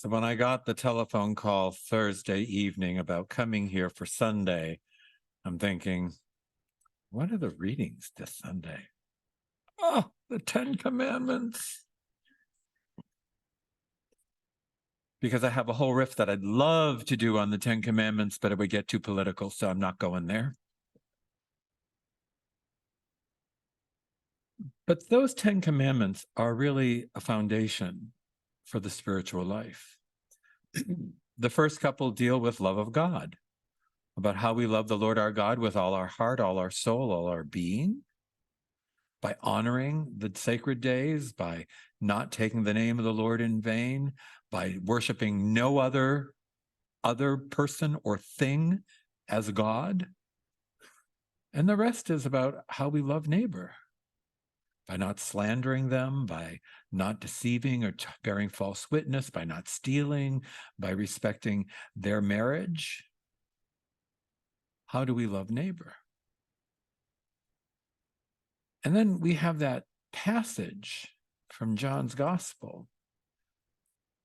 So when I got the telephone call Thursday evening about coming here for Sunday, I'm thinking, what are the readings this Sunday? Oh, the Ten Commandments. Because I have a whole riff that I'd love to do on the Ten Commandments, but it would get too political, so I'm not going there. But those Ten Commandments are really a foundation for the spiritual life. The first couple deal with love of God, about how we love the Lord our God with all our heart, all our soul, all our being, by honoring the sacred days, by not taking the name of the Lord in vain, by worshiping no other person or thing as God. And the rest is about how we love neighbor, by not slandering them, by not deceiving or bearing false witness, by not stealing, by respecting their marriage. How do we love neighbor? And then we have that passage from John's Gospel,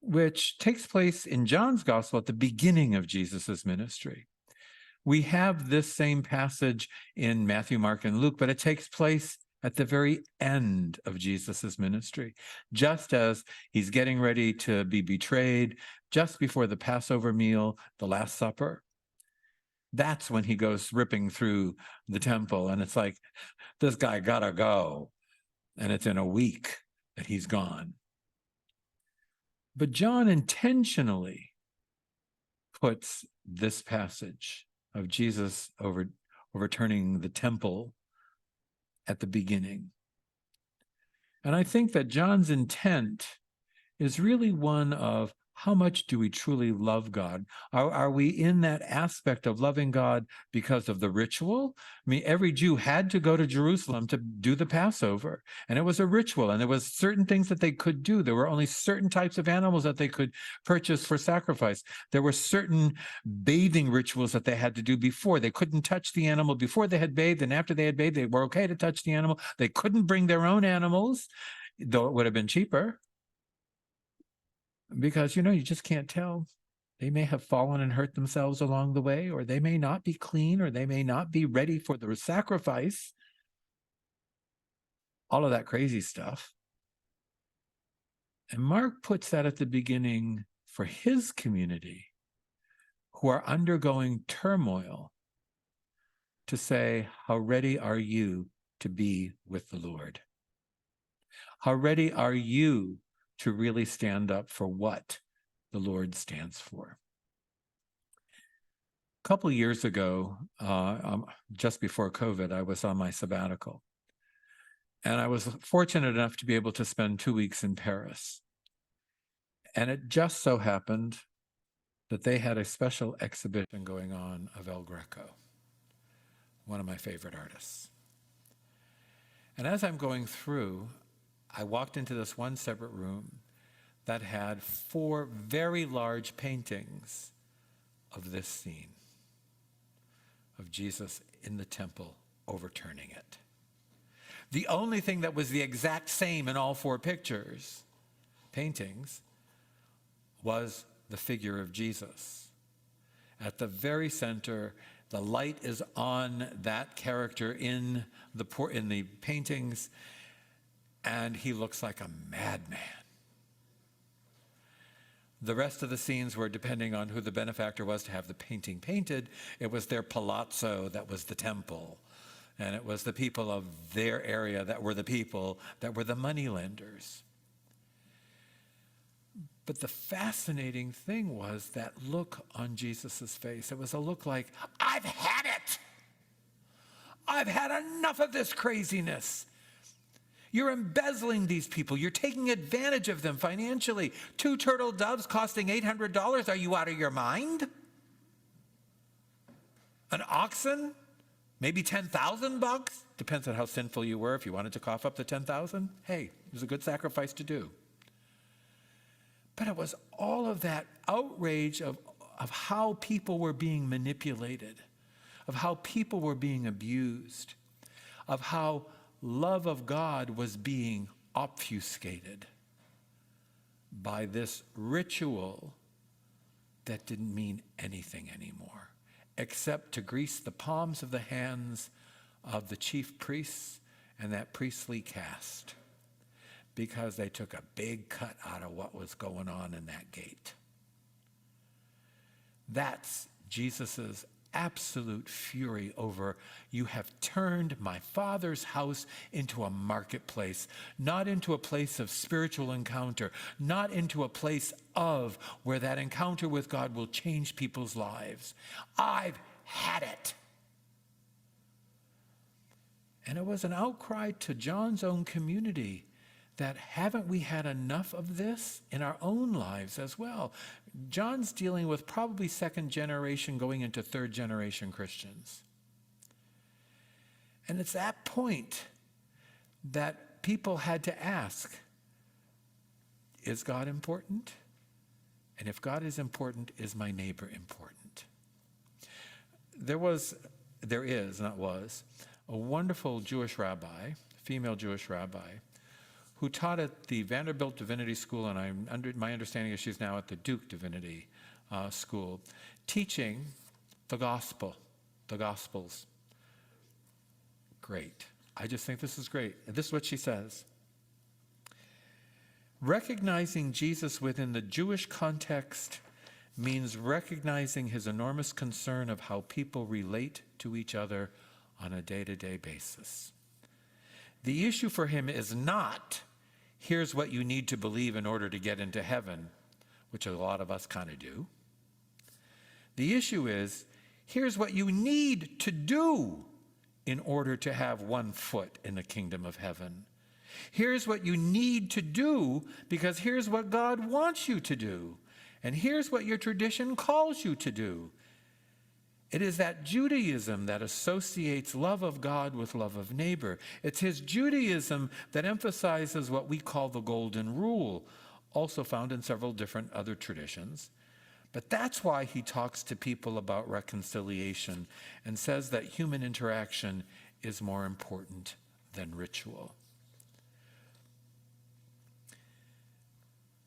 which takes place in John's Gospel at the beginning of Jesus's ministry. We have this same passage in Matthew, Mark, and Luke, but it takes place at the very end of Jesus's ministry, just as he's getting ready to be betrayed, just before the Passover meal, the Last Supper. That's when he goes ripping through the temple, and it's like, this guy gotta go. And it's in a week that he's gone. But John intentionally puts this passage of Jesus overturning the temple at the beginning. And I think that John's intent is really one of, how much do we truly love God? Are we in that aspect of loving God because of the ritual? I mean, every Jew had to go to Jerusalem to do the Passover, and it was a ritual, and there was certain things that they could do. There were only certain types of animals that they could purchase for sacrifice. There were certain bathing rituals that they had to do before. They couldn't touch the animal before they had bathed, and after they had bathed, they were okay to touch the animal. They couldn't bring their own animals, though it would have been cheaper. Because, you just can't tell. They may have fallen and hurt themselves along the way, or they may not be clean, or they may not be ready for the sacrifice. All of that crazy stuff. And Mark puts that at the beginning for his community, who are undergoing turmoil, to say, how ready are you to be with the Lord? How ready are you to really stand up for what the Lord stands for? A couple of years ago, just before COVID, I was on my sabbatical. And I was fortunate enough to be able to spend 2 weeks in Paris. And it just so happened that they had a special exhibition going on of El Greco, one of my favorite artists. And as I'm going through, I walked into this one separate room that had 4 very large paintings of this scene, of Jesus in the temple overturning it. The only thing that was the exact same in all 4 paintings, was the figure of Jesus. At the very center, the light is on that character in the paintings, and he looks like a madman. The rest of the scenes were, depending on who the benefactor was to have the painting painted, it was their palazzo that was the temple. And it was the people of their area that were the people that were the moneylenders. But the fascinating thing was that look on Jesus's face. It was a look like, I've had it. I've had enough of this craziness. You're embezzling these people. You're taking advantage of them financially. 2 turtle doves costing $800. Are you out of your mind? An oxen? Maybe $10,000? Depends on how sinful you were. If you wanted to cough up the 10,000, hey, it was a good sacrifice to do. But it was all of that outrage of how people were being manipulated, of how people were being abused, of how love of God was being obfuscated. by this ritual that didn't mean anything anymore, except to grease the palms of the hands of the chief priests and that priestly caste, because they took a big cut out of what was going on in that gate. That's Jesus's absolute fury over, you have turned my Father's house into a marketplace, not into a place of spiritual encounter, not into a place of where that encounter with God will change people's lives. I've had it. And it was an outcry to John's own community that haven't we had enough of this in our own lives as well? John's dealing with probably second generation going into third generation Christians. And it's that point that people had to ask, is God important? And if God is important, is my neighbor important? There is, a wonderful Jewish rabbi, female Jewish rabbi, who taught at the Vanderbilt Divinity School, and my understanding is she's now at the Duke Divinity School, teaching the gospel, the Gospels. Great. I just think this is great. And this is what she says. Recognizing Jesus within the Jewish context means recognizing his enormous concern of how people relate to each other on a day-to-day basis. The issue for him is not, here's what you need to believe in order to get into heaven, which a lot of us kind of do. The issue is, here's what you need to do in order to have one foot in the kingdom of heaven. Here's what you need to do because here's what God wants you to do. And here's what your tradition calls you to do. It is that Judaism that associates love of God with love of neighbor. It's his Judaism that emphasizes what we call the golden rule, also found in several different other traditions. But that's why he talks to people about reconciliation and says that human interaction is more important than ritual.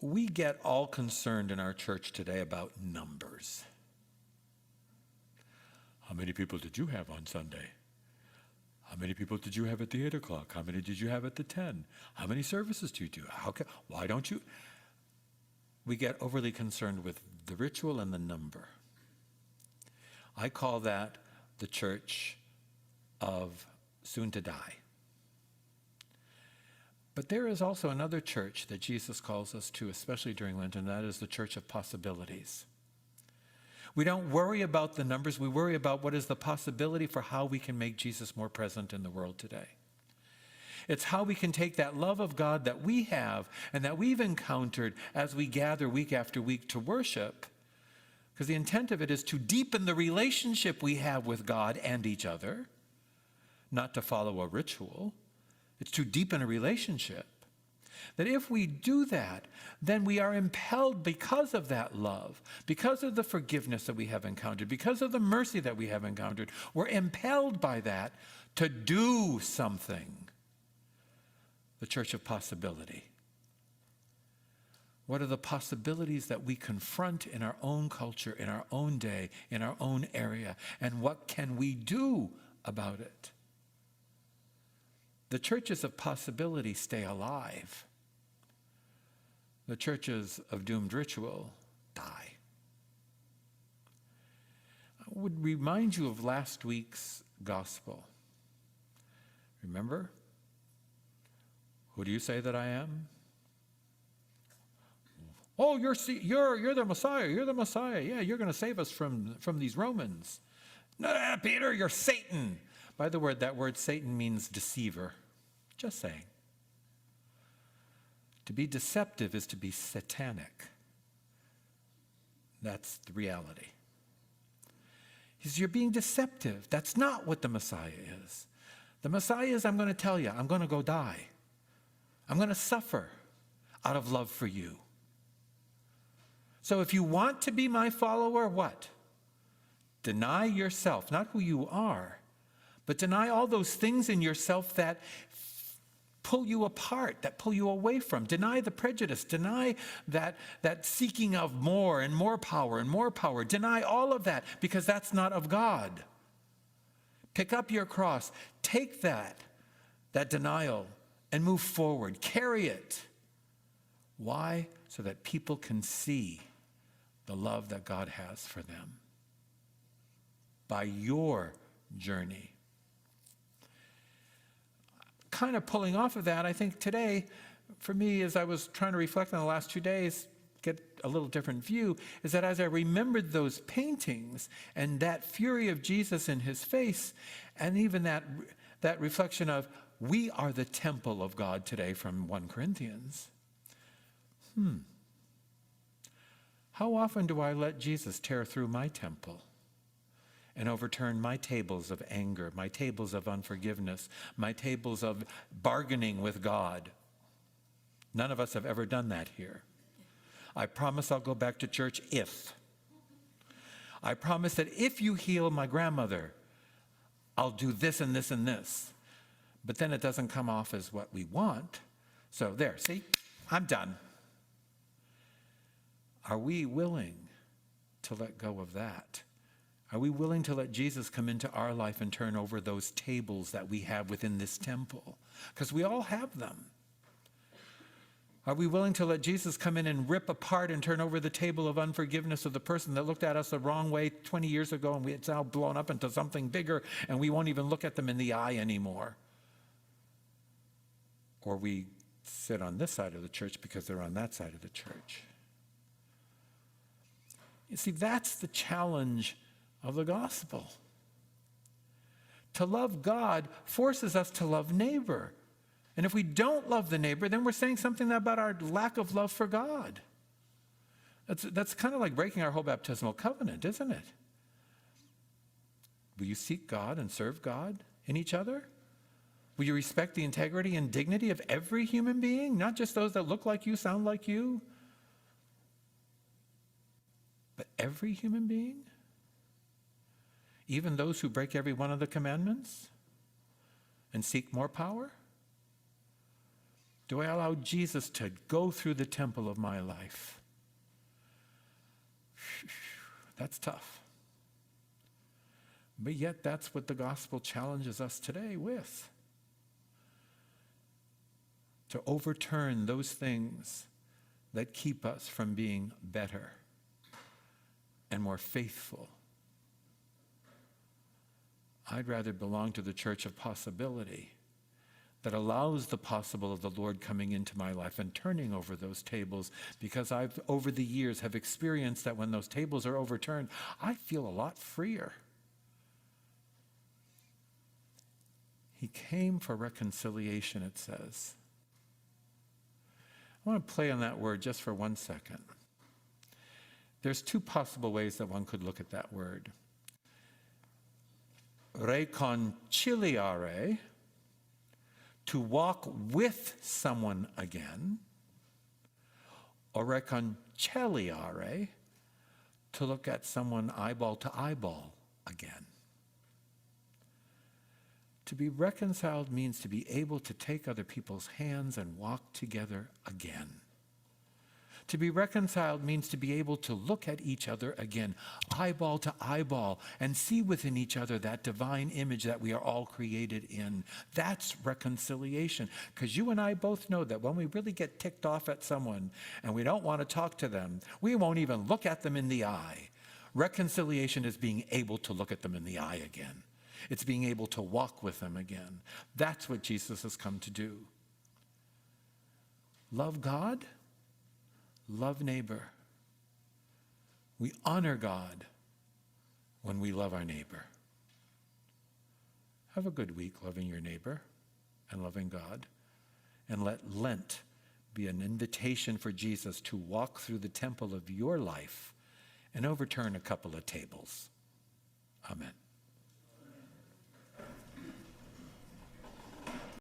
We get all concerned in our church today about numbers. How many people did you have on Sunday? How many people did you have at the 8 o'clock? How many did you have at the 10? How many services do you do? Why don't you? We get overly concerned with the ritual and the number. I call that the church of soon to die. But there is also another church that Jesus calls us to, especially during Lent, and that is the church of possibilities. We don't worry about the numbers. We worry about what is the possibility for how we can make Jesus more present in the world today. It's how we can take that love of God that we have and that we've encountered as we gather week after week to worship, because the intent of it is to deepen the relationship we have with God and each other, not to follow a ritual. It's to deepen a relationship. That if we do that, then we are impelled because of that love, because of the forgiveness that we have encountered, because of the mercy that we have encountered, we're impelled by that to do something. The church of possibility. What are the possibilities that we confront in our own culture, in our own day, in our own area, and what can we do about it? The churches of possibility stay alive. The churches of doomed ritual die. I would remind you of last week's gospel. Remember? Who do you say that I am? Oh, you're the Messiah. You're the Messiah. Yeah, you're going to save us from these Romans. No, Peter, you're Satan. By the word, that word Satan means deceiver. Just saying. To be deceptive is to be satanic. That's the reality. He says, you're being deceptive. That's not what the Messiah is. The Messiah is, I'm going to tell you, I'm going to go die. I'm going to suffer out of love for you. So if you want to be my follower, what? Deny yourself, not who you are, but deny all those things in yourself that pull you apart, that pull you away from. Deny the prejudice. Deny that seeking of more and more power and more power. Deny all of that, because that's not of God. Pick up your cross. Take that denial and move forward. Carry it. Why? So that people can see the love that God has for them by your journey. Kind of pulling off of that, I think today, for me, as I was trying to reflect on the last 2 days, get a little different view, is that as I remembered those paintings and that fury of Jesus in his face, and even that reflection of, we are the temple of God today from 1 Corinthians. How often do I let Jesus tear through my temple and overturn my tables of anger, my tables of unforgiveness, my tables of bargaining with God? None of us have ever done that here. I promise I'll go back to church if. I promise that if you heal my grandmother, I'll do this and this and this. But then it doesn't come off as what we want. So there, see, I'm done. Are we willing to let go of that? Are we willing to let Jesus come into our life and turn over those tables that we have within this temple? Because we all have them. Are we willing to let Jesus come in and rip apart and turn over the table of unforgiveness of the person that looked at us the wrong way 20 years ago, and it's now blown up into something bigger, and we won't even look at them in the eye anymore? Or we sit on this side of the church because they're on that side of the church. You see, that's the challenge of the gospel. To love God forces us to love neighbor. And if we don't love the neighbor, then we're saying something about our lack of love for God. That's kind of like breaking our whole baptismal covenant, isn't it? Will you seek God and serve God in each other? Will you respect the integrity and dignity of every human being, not just those that look like you, sound like you, but every human being? Even those who break every one of the commandments and seek more power? Do I allow Jesus to go through the temple of my life? That's tough. But yet that's what the gospel challenges us today with. To overturn those things that keep us from being better and more faithful. I'd rather belong to the church of possibility that allows the possible of the Lord coming into my life and turning over those tables, because I've, over the years, have experienced that when those tables are overturned, I feel a lot freer. He came for reconciliation, it says. I want to play on that word just for 1 second. There's 2 possible ways that one could look at that word. Reconciliare, to walk with someone again, or reconciliare, to look at someone eyeball to eyeball again. To be reconciled means to be able to take other people's hands and walk together again. To be reconciled means to be able to look at each other again, eyeball to eyeball, and see within each other that divine image that we are all created in. That's reconciliation. Because you and I both know that when we really get ticked off at someone and we don't want to talk to them, we won't even look at them in the eye. Reconciliation is being able to look at them in the eye again. It's being able to walk with them again. That's what Jesus has come to do. Love God. Love neighbor. We honor God when we love our neighbor. Have a good week loving your neighbor and loving God. And let Lent be an invitation for Jesus to walk through the temple of your life and overturn a couple of tables. Amen.